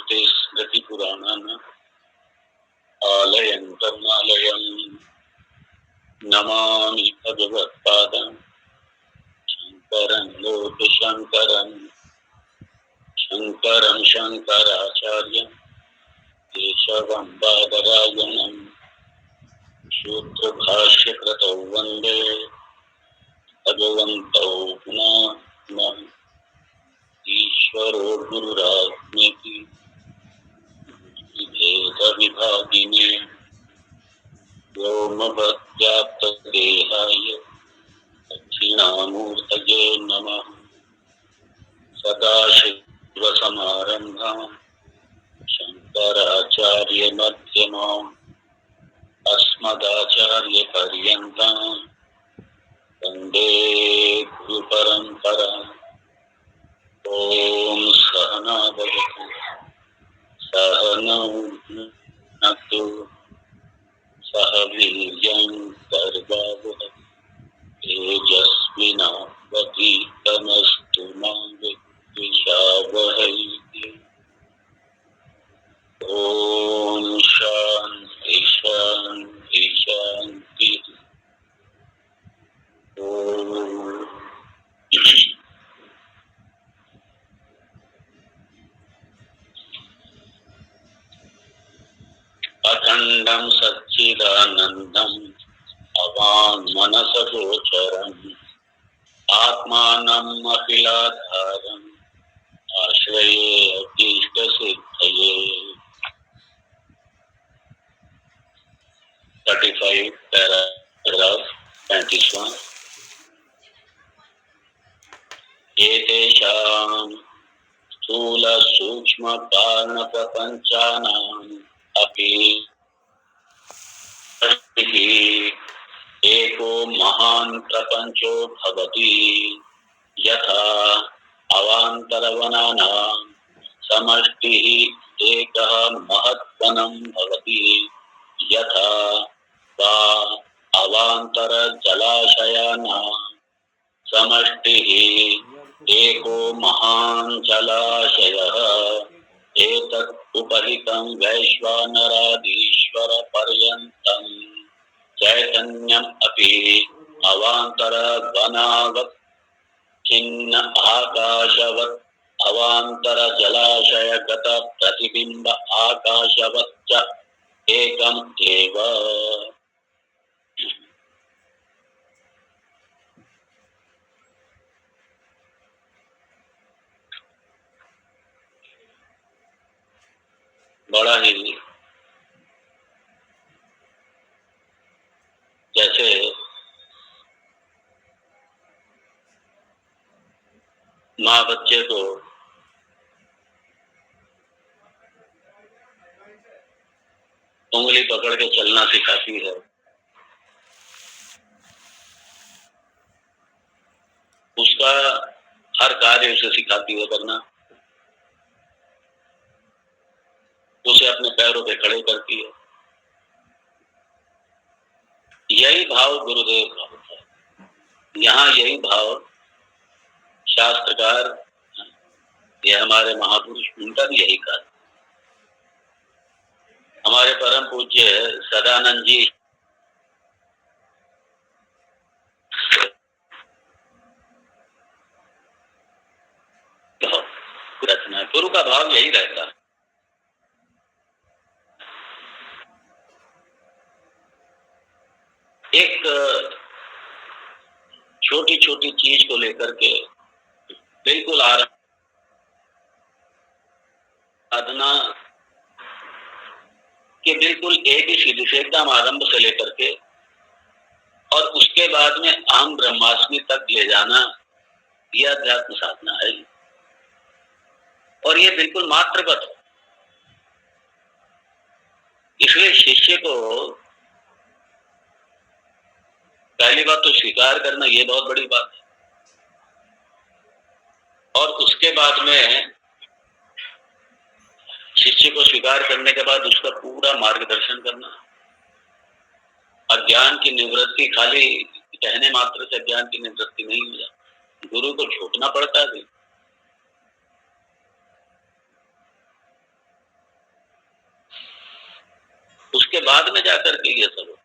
श्रुतिस्मृतिपुराणानाम् आलयं करुणालयं नमामि भगवत्पादं शङ्करं लोकशङ्करं शङ्करं शङ्कराचार्यं केशवं बादरायणं सूत्रभाष्यकृतौ वन्दे भगवन्तौ पुनः पुनः ईश्वरो गुरुरात्मेति भेदविभागिने व्योमवद्व्याप्तदेहाय दक्षिणामूर्तये नमः। सदाशिवसमारम्भाम् शङ्कराचार्यमध्यमाम् अस्मदाचार्यपर्यन्ताम् वन्दे गुरुपरम्पराम्। ॐ सहना भवतु सहनौ भुनक्तु सह वीर्यं कर्वावहै तेजस्विनावधीतमस्तु मा विद्विषावहै। ॐ शान्ति शान्ति शान्तिः। ॐ अखण्डं सच्चिदानन्दम् अवाङ्मनसगोचरम् आत्मानम् अखिलाधारम् आश्रये अभीष्टसिद्धये। 35 पैराग्राफ 35वां। एतेषां स्थूल सूक्ष्म कारण प्रपञ्चानाम् अपि एको महान् प्रपञ्चो भवति। यथा अवान्तरवनानां समष्टिः एकः महद्वनं भवति, यथा वा अवान्तरजलाशयानां समष्टिः एको महान् जलाशयः। एतत् उपहितं वैश्वानरादीश्वर पर्यन्तं चैतन्यम् अपि अवान्तरवनावत् छिन्न आकाशवत् अवान्तर जलाशयगत प्रतिबिंब आकाशवच्च एकम् एव। बड़ा ही जैसे माँ बच्चे को उंगली पकड़ के चलना सिखाती है, उसका हर कार्य उसे सिखाती है करना, उसे अपने पैरों पे खड़े करती है। यही भाव गुरुदेव का होता है। यहाँ यही भाव शास्त्रकार, ये हमारे महापुरुष, उनका भी यही कार्य। हमारे परम पूज्य सदानंद जी रचना, गुरु का भाव यही रहता है। एक छोटी छोटी चीज को लेकर के बिल्कुल आराधना के बिल्कुल एक ही सीधी से एकदम आरंभ से लेकर के और उसके बाद में आम ब्रह्मास्मि तक ले जाना, यह अध्यात्म साधना है। और ये बिल्कुल मात्रवत है। इसलिए शिष्य को पहली बात तो स्वीकार करना, ये बहुत बड़ी बात है। और उसके बाद में शिष्य को स्वीकार करने के बाद उसका पूरा मार्गदर्शन करना। अज्ञान की निवृत्ति खाली कहने मात्र से अज्ञान की निवृत्ति नहीं हो जाती, गुरु को झोंकना पड़ता है। बाद में जाकर के ये सब।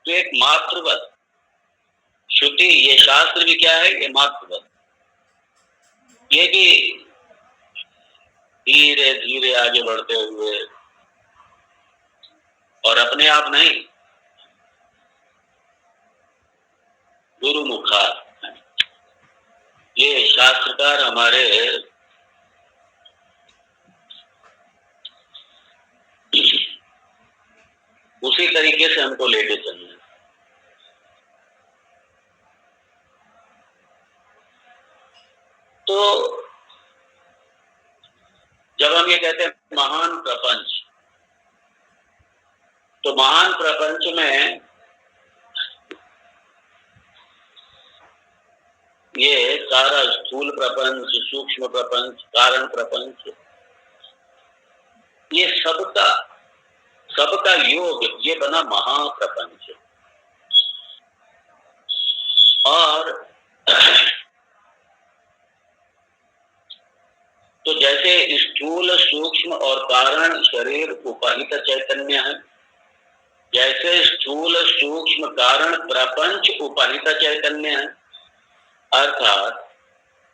तो एक मात्रवत श्रुति, ये शास्त्र भी क्या है, ये मात्रवत, ये भी धीरे धीरे आगे बढ़ते हुए और अपने आप नहीं, गुरु मुखार। ये शास्त्रकार हमारे उसी तरीके से हमको लेके चलना है। तो जब हम ये कहते हैं महान प्रपंच, तो महान प्रपंच में ये सारा स्थूल प्रपंच, सूक्ष्म प्रपंच, कारण प्रपंच, ये सबका योग, ये बना महाप्रपंच। और तो जैसे स्थूल, सूक्ष्म और कारण शरीर उपाहित चैतन्य है, जैसे स्थूल, सूक्ष्म, कारण प्रपंच उपाहित चैतन्य है, अर्थात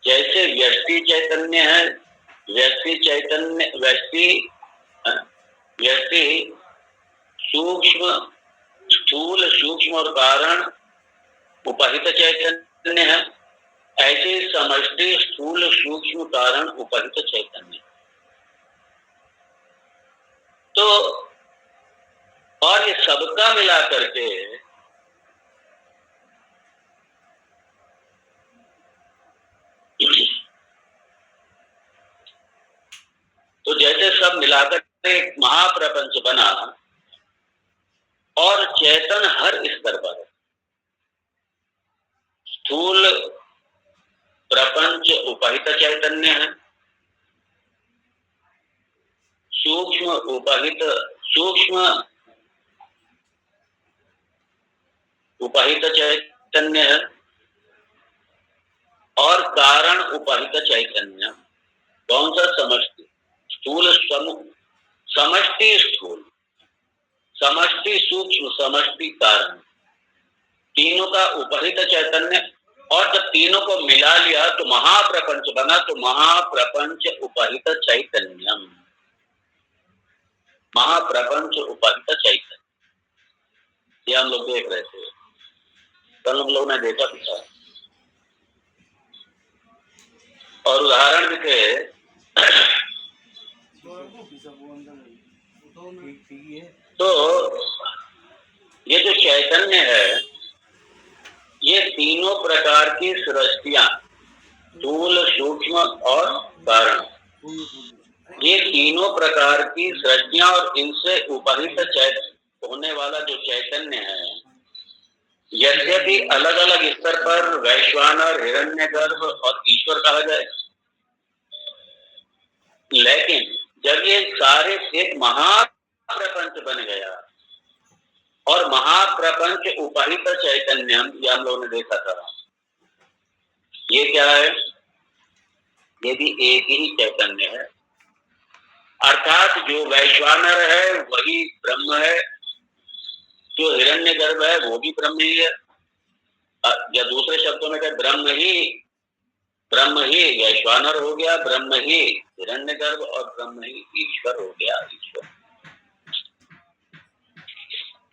जैसे व्यष्टि चैतन्य है, व्यष्टि सूक्ष्म, स्थूल, सूक्ष्म और कारण उपाहित चैतन्य है, ऐसे समष्टि स्थूल, सूक्ष्म, कारण उपाहित चैतन्य। तो और ये सबका मिला करके तो जैसे सब मिलाकर एक महाप्रपंच बना, और चेतन हर स्तर पर, स्थूल प्रपंच उपाहित चैतन्य है, सूक्ष्म उपाहित चैतन्य है, और कारण उपाहित चैतन्य। कौन सा? समष्टि स्थूल, समष्टि स्थूल, समष्टि सूक्ष्म, समष्टि कारण, तीनों का उपाहित चैतन्य। और जब तीनों को मिला लिया तो महाप्रपंच बना। तो महाप्रपंच उपाहित चैतन्यम, महाप्रपंच उपाहित चैतन्य, ये हम लोग देख रहे थे, कल हम लोग ने देखा था। और उदाहरण भी थे। तो ये जो चैतन्य है, ये तीनों प्रकार की सृष्टियां, स्थूल, सूक्ष्म और कारण, ये तीनों प्रकार की सृष्टियां और इनसे उपाहित होने वाला जो चैतन्य है, यद्यपि अलग अलग स्तर पर वैश्वानर, हिरण्यगर्भ और ईश्वर कहा जाए, लेकिन जब ये सारे एक महाप्रपंच बन गया, और महाप्रपंच उपाहित चैतन्यम, ये हम लोगों ने देखा था, ये क्या है? ये भी एक ही चैतन्य है। अर्थात जो वैश्वानर है वही ब्रह्म है, जो हिरण्यगर्भ है वो भी ब्रह्म ही है, या दूसरे शब्दों में कहे ब्रह्म ही वैश्वानर हो गया, ब्रह्म ही हिरण्यगर्भ और ब्रह्म ही ईश्वर हो गया। ईश्वर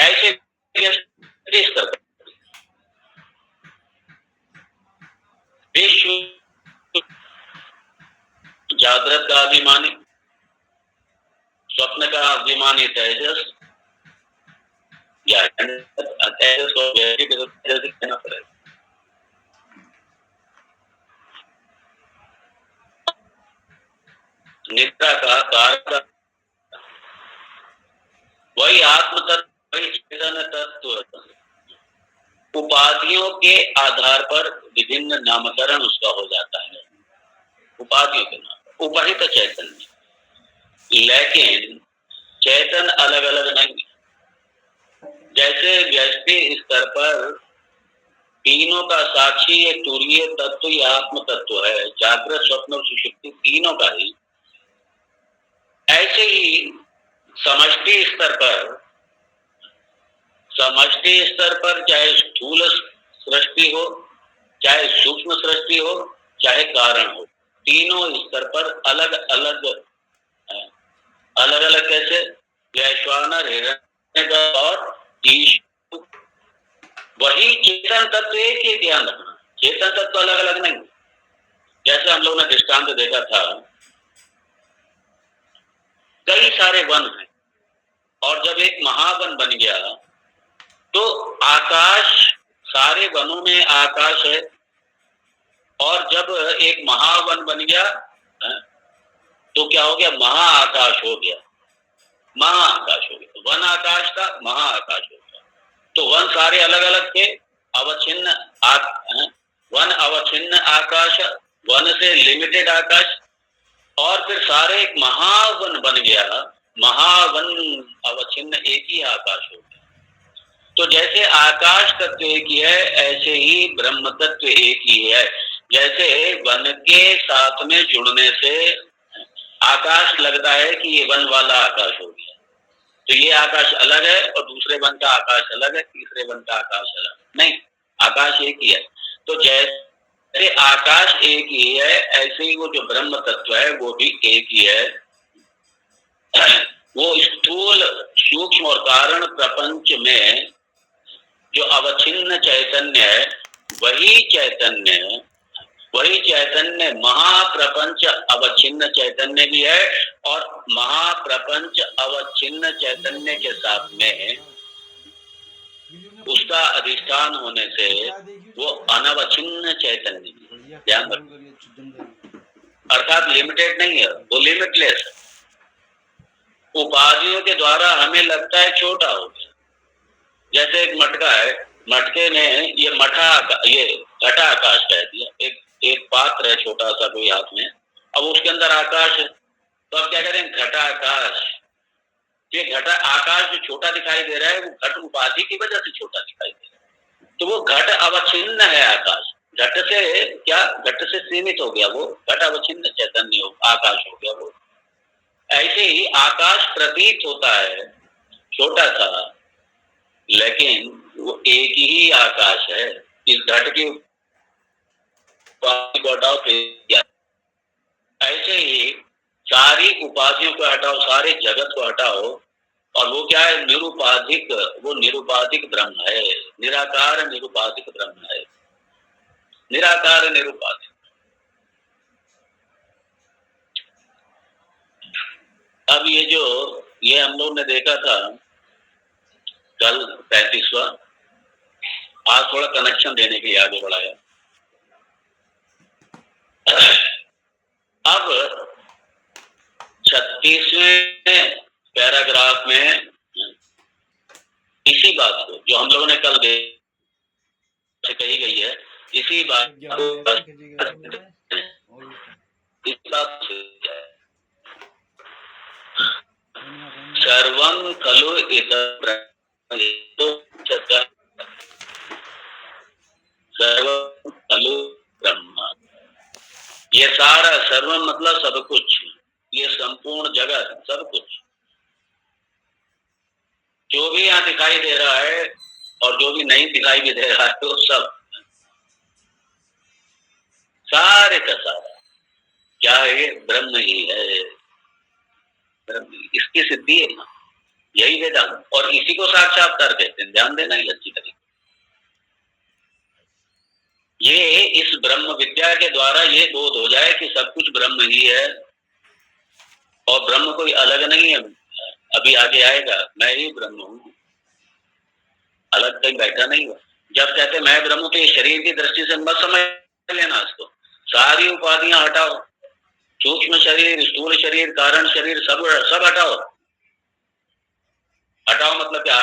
ऐसे विश्व जागृत का अभिमानी, स्वप्न का अभिमानी तेजस, या तेजस को कहना पड़ेगा। निद्रा का कारक वही आत्म तत्व, वही चेतन तत्व, उपाधियों के आधार पर विभिन्न नामकरण उसका हो जाता है, उपाधियों के नाम, उपाहित चैतन्य। लेकिन चेतन अलग अलग नहीं। जैसे व्यष्टि स्तर पर तीनों का साक्षी ये तुरीय तत्व, ये आत्म तत्व है, जागृत, स्वप्न और सुषुप्ति तीनों का ही, ऐसे ही समष्टि स्तर पर समष्टि स्तर पर चाहे स्थूल सृष्टि हो, चाहे सूक्ष्म सृष्टि हो, चाहे कारण हो, तीनों स्तर पर अलग अलग कैसे वैश्वानर, हिरण्यगर्भ और ईश्वर, वही चेतन तत्व एक ही, ध्यान रखना, चेतन तत्व अलग अलग नहीं। जैसे हम लोग ने दृष्टांत देखा था, कई सारे वन हैं और जब एक महावन बन गया तो आकाश, सारे वनों में आकाश है, और जब एक महावन बन गया तो क्या हो गया, महाआकाश हो गया, महाआकाश हो गया, वन आकाश था, महाआकाश हो गया। तो वन सारे अलग अलग थे, अवच्छिन्न वन अवच्छिन्न आकाश, वन से लिमिटेड आकाश, और फिर सारे एक महावन बन गया, महावन अवच्छिन्न एक ही आकाश हो गया। तो जैसे आकाश तत्व एक ही है, ऐसे ही ब्रह्म तत्व एक ही है। जैसे वन के साथ में जुड़ने से आकाश लगता है कि ये वन वाला आकाश हो गया, तो ये आकाश अलग है और दूसरे वन का आकाश अलग है, तीसरे वन का आकाश अलग नहीं, आकाश एक ही है। तो जैसे आकाश एक ही है, ऐसे ही वो जो ब्रह्म तत्व है वो भी एक ही है। वो स्थूल, सूक्ष्म और कारण प्रपंच में जो अवच्छिन्न चैतन्य है, वही चैतन्य महाप्रपंच अवच्छिन्न चैतन्य भी है, और महाप्रपंच अवच्छिन्न चैतन्य के साथ में उसका अधिष्ठान होने से वो अनवच्छिन्न चैतन्य भी, ध्यान रखो, अर्थात लिमिटेड नहीं है, वो लिमिटलेस है। उपाधियों के द्वारा हमें लगता है छोटा हो गया, जैसे एक मटका है, मटके में ये घटा आकाश कह दिया, एक पात्र है छोटा सा कोई हाथ में, अब उसके अंदर आकाश है, तो अब क्या करें, घटा आकाश। ये घटा आकाश जो छोटा दिखाई दे रहा है वो घट उपाधि की वजह से छोटा दिखाई दे रहा है, तो वो घट अवच्छिन्न है आकाश, घट से क्या, घट से सीमित हो गया, वो घट अवच्छिन्न चैतन्य हो, आकाश हो गया वो। ऐसे ही आकाश प्रतीत होता है छोटा सा, लेकिन वो एक ही आकाश है। इस घट की उपाधि को हटाओ तो ऐसे ही सारी उपाधियों को हटाओ, सारे जगत को हटाओ, और वो क्या है, निरुपाधिक, वो निरुपाधिक ब्रह्म है, निराकार निरुपाधिक ब्रह्म है, निराकार निरुपाधिक। अब ये हम लोग ने देखा था कल 35वां, आज थोड़ा कनेक्शन देने के लिए आगे बढ़ाया। अब 36वें पैराग्राफ में इसी बात को जो हम लोगों ने कल से कही गई है, इसी बात को इस बात से सर्वं खलु इदं सर्वं खलु ब्रह्म, ये सारा, सर्व मतलब सब कुछ, ये संपूर्ण जगत, सब कुछ जो भी यहाँ दिखाई दे रहा है और जो भी नहीं दिखाई भी दे रहा है, तो सब सारे का सारा क्या है, ब्रह्म ही है, ब्रह्म, इसकी सिद्धि है ना, यही वेदांत, और इसी को साक्षात्कार कहते हैं, ध्यान देना ही अच्छी तरीके। ये इस ब्रह्म विद्या के द्वारा ये बोध हो जाए कि सब कुछ ब्रह्म ही है और ब्रह्म कोई अलग नहीं है, अभी आगे आएगा, मैं ही ब्रह्म हूं, अलग कहीं बैठा नहीं हुआ। जब कहते मैं ब्रह्म हूं तो ये शरीर की दृष्टि से मत समझ लेना इसको, सारी उपाधियां हटाओ, सूक्ष्म शरीर, स्थूल शरीर, कारण शरीर, सब हटाओ। हटाओ मतलब क्या,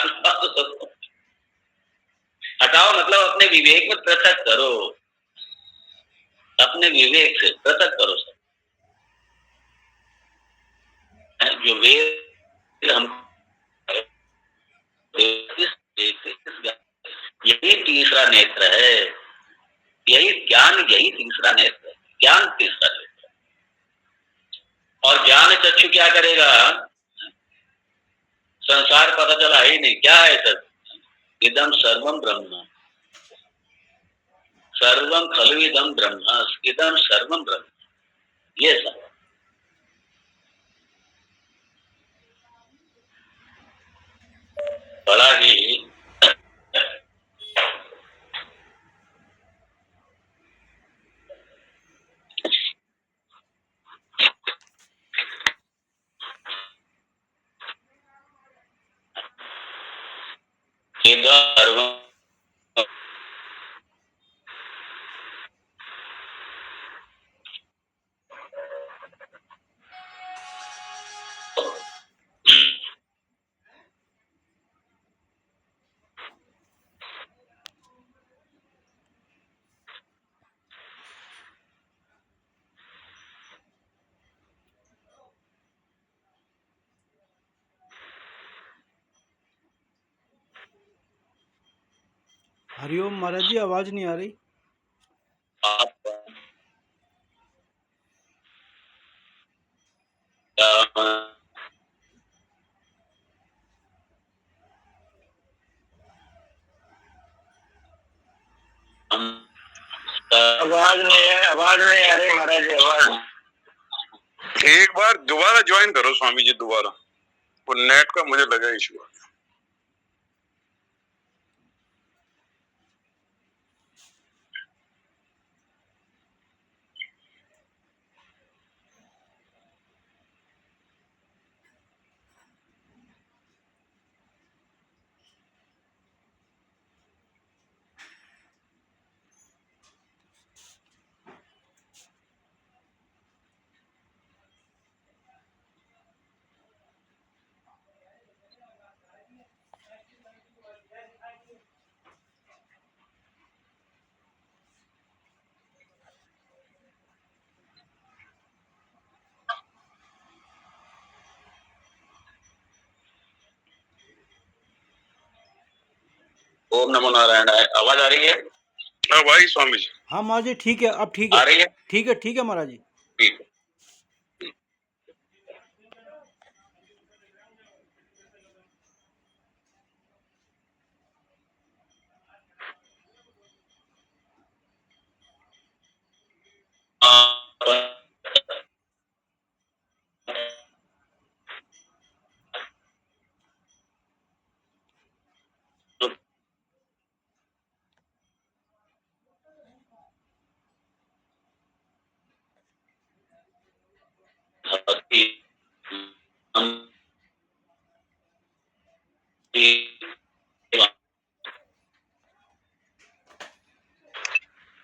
हटाओ मतलब अपने विवेक में पृथक करो, अपने विवेक से पृथक करो सब। जो वेद हम यही तीसरा नेत्र है, यही ज्ञान, यही तीसरा नेत्र है, ज्ञान तीसरा नेत्र। और ज्ञान चक्षु क्या करेगा, संसार पता चला ही नहीं, क्या है सब, इदम सर्वम ब्रह्म, सर्वम खलु इदम ब्रह्म, इदम सर्वम ब्रह्म, ये सब बड़ा ही इदम सर्वम हरिओम महाराज जी, आवाज नहीं आ रही। आवाज नहीं आ रही महाराज जी, आवाज। एक बार दोबारा ज्वाइन करो स्वामी जी, दोबारा। वो नेट का मुझे लगा इशू। ओम नमो नारायण। आवाज आ रही है? हाँ भाई स्वामी जी। हाँ महाराज जी, ठीक है, अब ठीक आ है, रही है? ठीक है, ठीक है महाराज जी। ठीक है।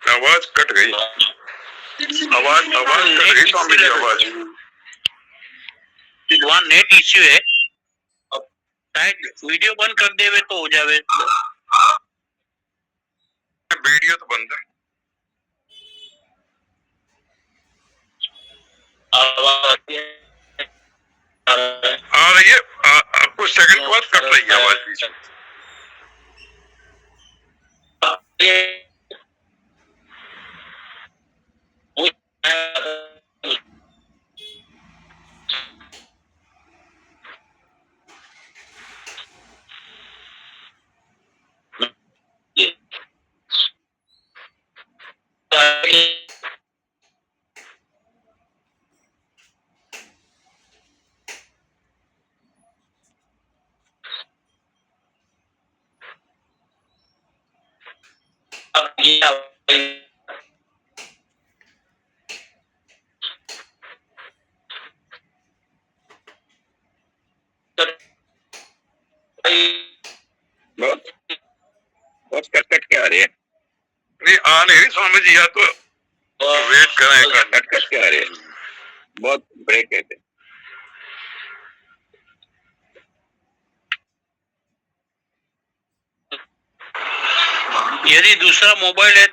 आवाज कट गई, आवाज कट गई स्वामी जी, आवाज। वहाँ नेट इश्यू है, अब शायद वीडियो बंद कर देवे तो हो जावे। वीडियो तो बंद है। आ रही है, आपको सेकंड के बाद कट रही है आवाज बीच में। बहुत कट के आ रही है। नहीं आ नहीं रही स्वामी जी, या तो वेट करें। कट के आ रही है, बहुत ब्रेक है। यदि दूसरा मोबाइल है